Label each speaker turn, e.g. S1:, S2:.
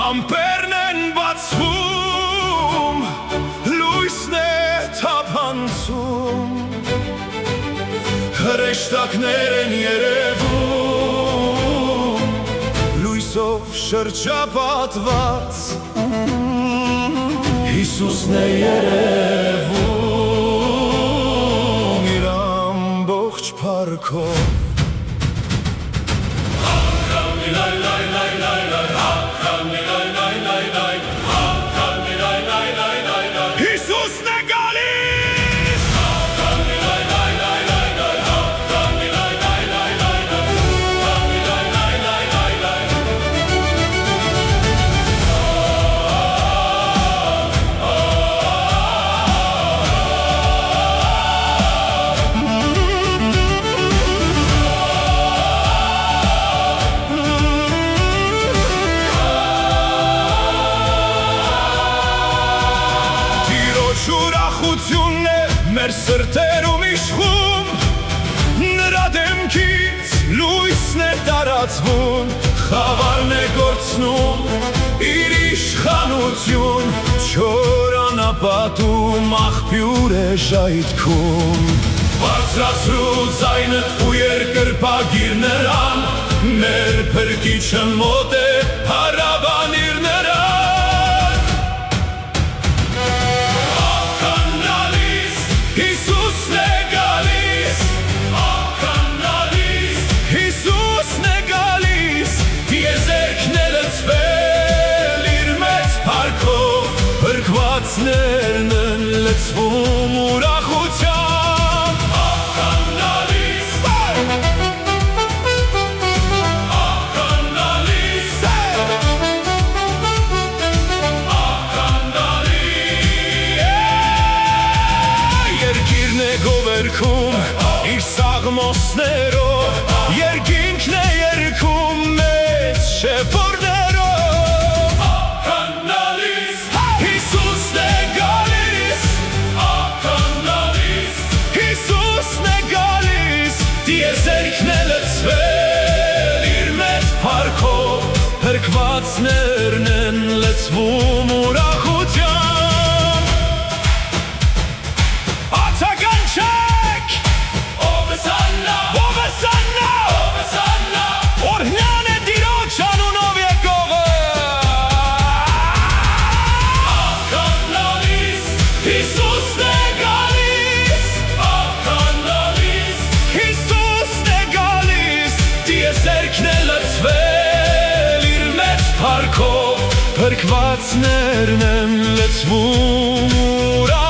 S1: ամպերն են բացվում, լույսն է թափանցում, հրեշտակներ են երևում, լույսով շրջապատված, Հիսուսն է երևում իր ամբողջ փառքով։ Հիսուսն է գալիս, ուրախությունն է մեր սրտերում իշխում, նրա դեմքից լույսն է տարածվում, խավարն է գործնում իր իշխանություն, չոր անապատում աղբյուր է ժայթքում։ Բարձրացրու ձայնդ ու երկրպագիր նրան, մեր փրկիչը մոտ է, փառաբանիր նրան։ Փրկվածներն են լցվում ուրախությամբ, ականալիս, ականալիս, ականալիս, երկիրն է գովերքում իր սաղմոսներով, երկինքն է երգում մեծ շեփորներով, Տիեզերքն է լցվել իր մեծ փառքով, փրկվածներն են լցվում ուրախությամբ։ Արձագանչեք, ով է սաննա, ով է սաննա, ով է սաննա, օրհնյան է Տիրոջ անունով եկողը։ Ականալիս, Հիսուսն է գալիս, ականալիս, Տիեզերքն է լցվել իր մեծ փառքով, փրկվածներն են լցվում ուրախությամբ։